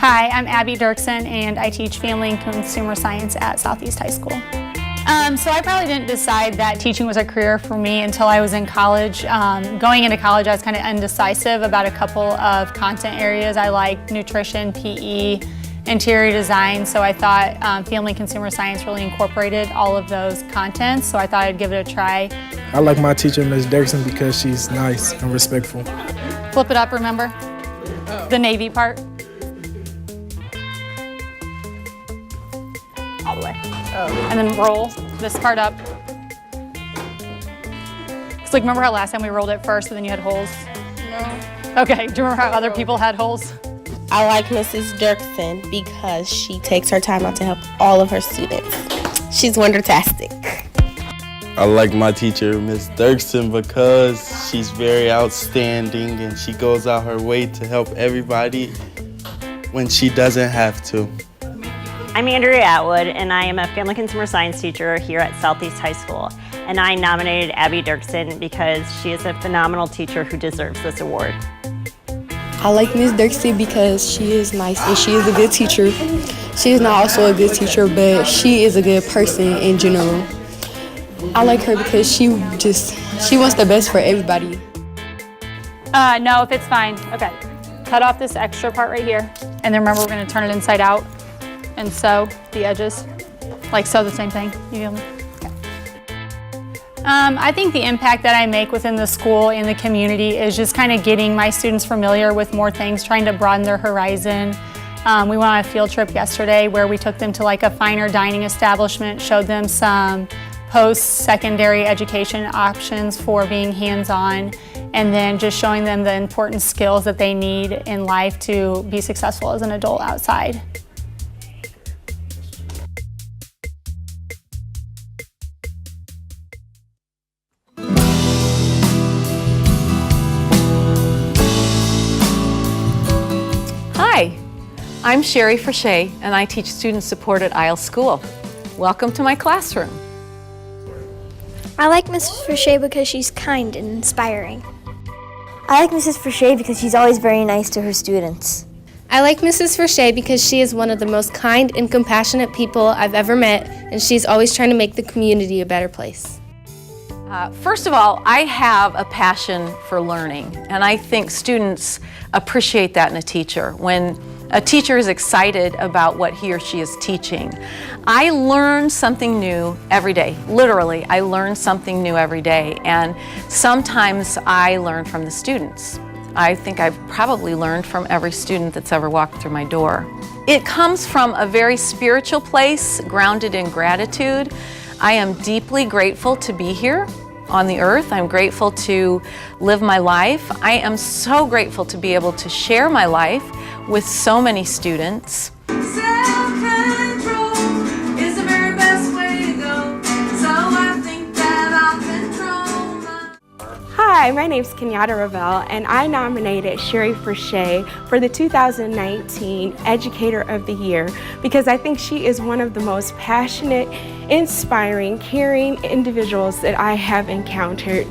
Hi, I'm Abbie Dirksen, and I teach Family and Consumer Science at Southeast High School. So I probably didn't decide that teaching was a career for me until I was in college. Going into college, I was kind of indecisive about a couple of content areas. I like nutrition, PE, interior design, so I thought Family and Consumer Science really incorporated all of those contents, so I thought I'd give it a try. I like my teacher, Ms. Dirksen, because she's nice and respectful. Flip it up, remember? The Navy part. All the way. And then roll this part up. So like, remember how last time we rolled it first and then you had holes? No. Okay, do you remember how other people had holes? I like Mrs. Dirksen because she takes her time out to help all of her students. She's wondertastic. I like my teacher, Ms. Dirksen, because she's very outstanding and she goes out her way to help everybody when she doesn't have to. I'm Andrea Atwood, and I am a Family Consumer Science teacher here at Southeast High School. And I nominated Abbie Dirksen because she is a phenomenal teacher who deserves this award. I like Ms. Dirksen because she is nice and she is a good teacher. She is not also a good teacher, but she is a good person in general. I like her because she wants the best for everybody. No, if it's fine. Okay, cut off this extra part right here. And then remember, we're gonna turn it inside out and sew the edges. Like sew the same thing, you feel me? Okay. I think the impact that I make within the school and the community is just kind of getting my students familiar with more things, trying to broaden their horizon. We went on a field trip yesterday where we took them to like a finer dining establishment, showed them some post-secondary education options for being hands-on, and then just showing them the important skills that they need in life to be successful as an adult outside. Hi, I'm Sherry Frichet, and I teach student support at Isle School. Welcome to my classroom. I like Mrs. Frichet because she's kind and inspiring. I like Mrs. Frichet because she's always very nice to her students. I like Mrs. Frichet because she is one of the most kind and compassionate people I've ever met, and she's always trying to make the community a better place. First of all, I have a passion for learning, and I think students appreciate that in a teacher. When a teacher is excited about what he or she is teaching, I learn something new every day. Literally, I learn something new every day, and sometimes I learn from the students. I think I've probably learned from every student that's ever walked through my door. It comes from a very spiritual place, grounded in gratitude. I am deeply grateful to be here on the earth. I'm grateful to live my life. I am so grateful to be able to share my life with so many students. Self-control is the very best way to go, so I think that I'll control my... Hi, my name's Kenyatta Ravel, and I nominated Sherry Frichet for the 2019 Educator of the Year because I think she is one of the most passionate, inspiring, caring individuals that I have encountered.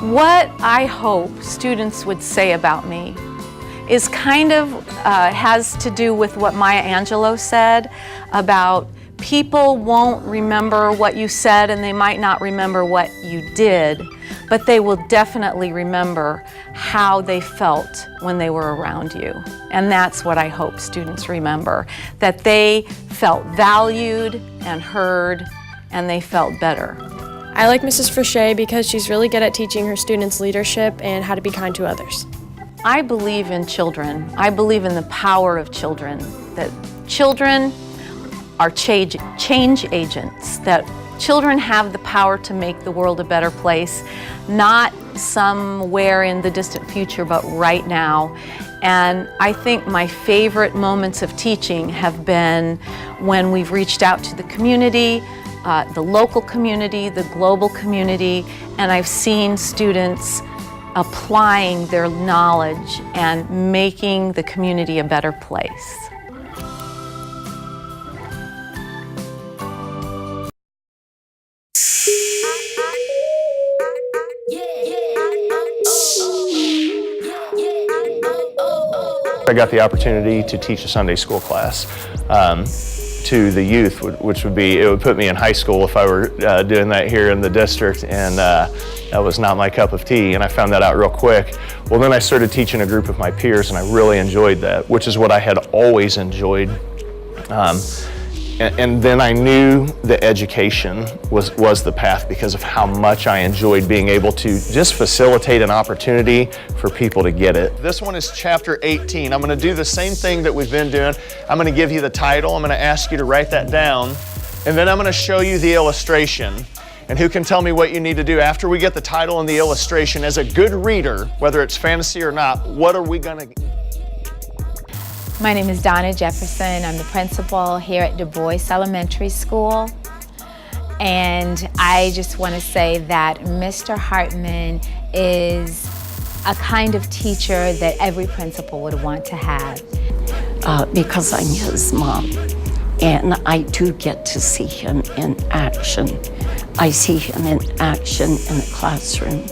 What I hope students would say about me is kind of has to do with what Maya Angelou said about people won't remember what you said and they might not remember what you did, but they will definitely remember how they felt when they were around you. And that's what I hope students remember, that they felt valued and heard and they felt better. I like Mrs. Frichet because she's really good at teaching her students leadership and how to be kind to others. I believe in children. I believe in the power of children, that children are change agents, that children have the power to make the world a better place, not somewhere in the distant future, but right now. And I think my favorite moments of teaching have been when we've reached out to the community, the local community, the global community, and I've seen students applying their knowledge and making the community a better place. Yeah, yeah, oh, oh, yeah, yeah, oh, oh, oh. I got the opportunity to teach a Sunday school class to the youth, which it would put me in high school if I were doing that here in the district, and that was not my cup of tea, and I found that out real quick. Well, then I started teaching a group of my peers, and I really enjoyed that, which is what I had always enjoyed. And then I knew that education was the path because of how much I enjoyed being able to just facilitate an opportunity for people to get it. This one is chapter 18. I'm going to do the same thing that we've been doing. I'm going to give you the title. I'm going to ask you to write that down. And then I'm going to show you the illustration. And who can tell me what you need to do after we get the title and the illustration? As a good reader, whether it's fantasy or not, what are we going to... My name is Donna Jefferson. I'm the principal here at Du Bois Elementary School. And I just want to say that Mr. Hartman is a kind of teacher that every principal would want to have. Because I'm his mom, and I do get to see him in action. I see him in action in the classroom.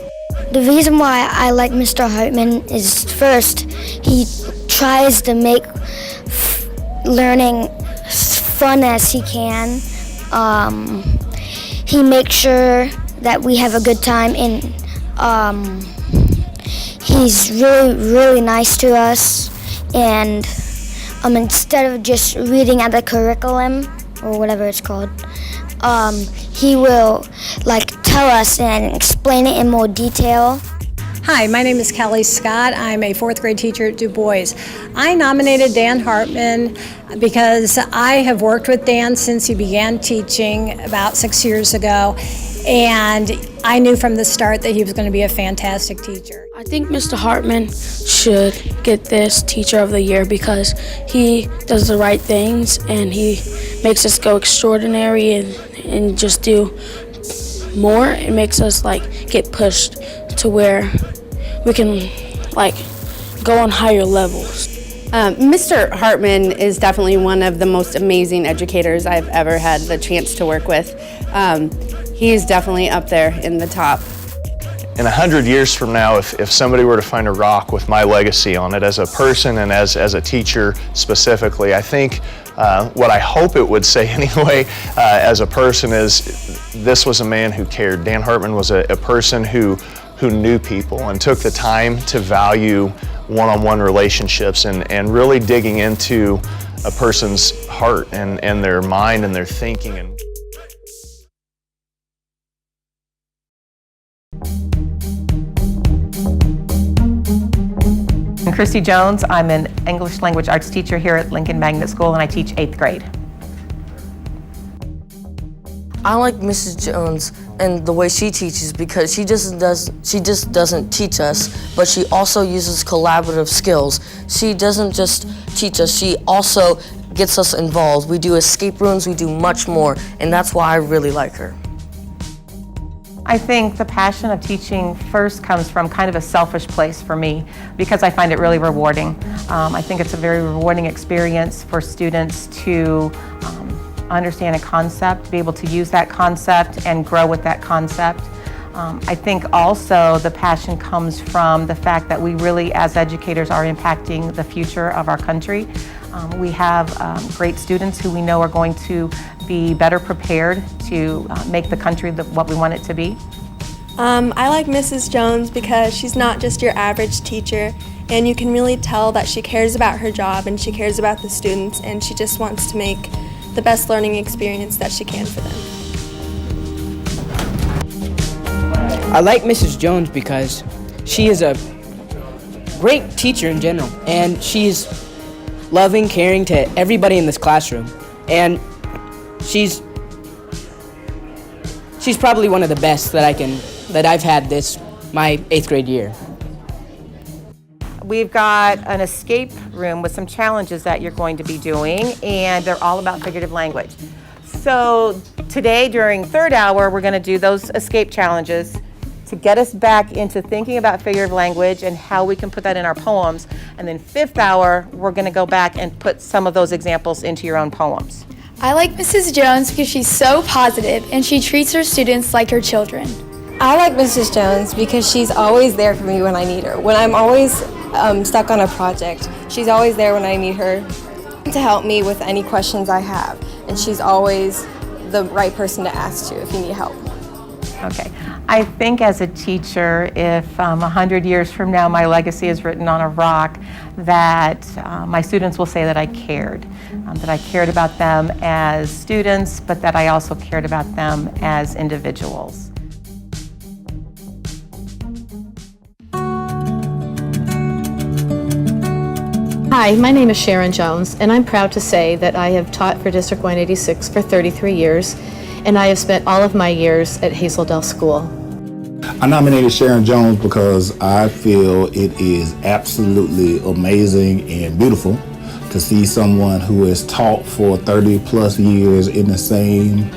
The reason why I like Mr. Hartman is, first, he tries to make learning fun as he can. He makes sure that we have a good time, and he's really nice to us. And instead of just reading at the curriculum or whatever it's called, he will tell us and explain it in more detail. Hi, my name is Kelly Scott. I'm a 4th grade teacher at Du Bois. I nominated Dan Hartman because I have worked with Dan since he began teaching about 6 years ago, and I knew from the start that he was going to be a fantastic teacher. I think Mr. Hartman should get this Teacher of the Year because he does the right things and he makes us go extraordinary and just do more. It makes us get pushed to where we can go on higher levels. Mr. Hartman is definitely one of the most amazing educators I've ever had the chance to work with. He's definitely up there in the top. In 100 years from now, if somebody were to find a rock with my legacy on it as a person and as a teacher specifically, I think what I hope it would say anyway as a person is this was a man who cared. Dan Hartman was a person who knew people and took the time to value one-on-one relationships and really digging into a person's heart and their mind and their thinking. I'm Chrissie Jones. I'm an English language arts teacher here at Lincoln Magnet School, and I teach 8th grade. I like Mrs. Jones and the way she teaches because she just doesn't teach us, but she also uses collaborative skills. She doesn't just teach us, she also gets us involved. We do escape rooms, we do much more, and that's why I really like her. I think the passion of teaching first comes from kind of a selfish place for me because I find it really rewarding. I think it's a very rewarding experience for students to understand a concept, be able to use that concept and grow with that concept. I think also the passion comes from the fact that we really, as educators, are impacting the future of our country. We have great students who we know are going to be better prepared to make the country what we want it to be. I like Mrs. Jones because she's not just your average teacher, and you can really tell that she cares about her job and she cares about the students, and she just wants to make the best learning experience that she can for them. I like Mrs. Jones because she is a great teacher in general, and she's loving, caring to everybody in this classroom, and she's probably one of the best that I've had my 8th grade year. We've got an escape room with some challenges that you're going to be doing, and they're all about figurative language. So today during 3rd hour, we're going to do those escape challenges to get us back into thinking about figurative language and how we can put that in our poems. And then 5th hour, we're going to go back and put some of those examples into your own poems. I like Mrs. Jones because she's so positive and she treats her students like her children. I like Mrs. Jones because she's always there for me when I need her. When I'm always stuck on a project, She's always there when I need her to help me with any questions I have. And she's always the right person to ask to if you need help. Okay. I think as a teacher, if 100 years from now my legacy is written on a rock, that my students will say that I cared about them as students, but that I also cared about them as individuals. Hi, my name is Sharon Jones, and I'm proud to say that I have taught for District 186 for 33 years, and I have spent all of my years at Hazeldale School. I nominated Sharon Jones because I feel it is absolutely amazing and beautiful to see someone who has taught for 30 plus years in the same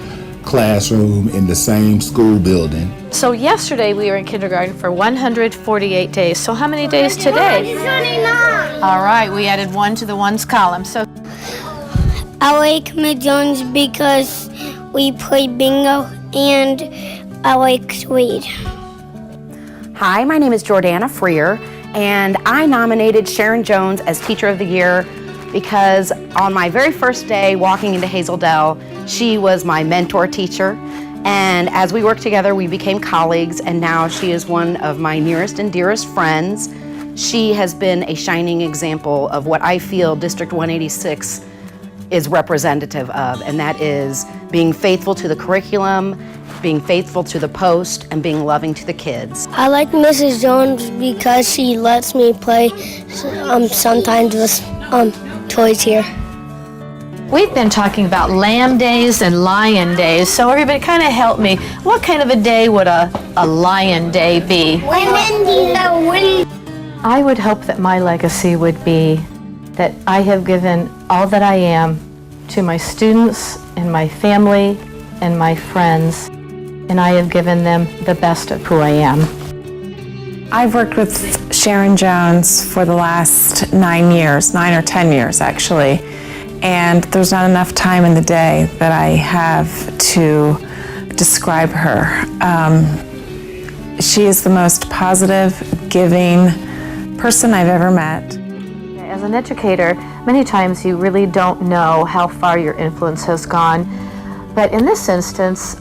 classroom, in the same school building. So yesterday we were in kindergarten for 148 days. So how many days today? 29. All right, we added 1 to the ones column. So I like Ms. Jones because we play bingo and I like to read. Hi, my name is Jordana Freer, and I nominated Sharon Jones as Teacher of the Year because on my very first day walking into Hazeldale, she was my mentor teacher, and as we worked together, we became colleagues, and now she is one of my nearest and dearest friends. She has been a shining example of what I feel District 186 is representative of, and that is being faithful to the curriculum, being faithful to the post, and being loving to the kids. I like Mrs. Jones because she lets me play sometimes with toys here. we've been talking about lamb days and lion days, so everybody kind of help me. What kind of a day would a lion day be? I would hope that my legacy would be that I have given all that I am to my students and my family and my friends, and I have given them the best of who I am. I've worked with Sharon Jones for the last 9 years, 9 or 10 years actually, and there's not enough time in the day that I have to describe her. She is the most positive, giving person I've ever met. As an educator, many times you really don't know how far your influence has gone. But in this instance,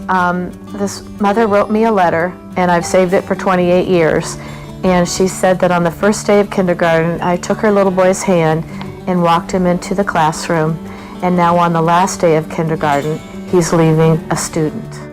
this mother wrote me a letter, and I've saved it for 28 years. And she said that on the first day of kindergarten, I took her little boy's hand and walked him into the classroom. And now on the last day of kindergarten, he's leaving a student.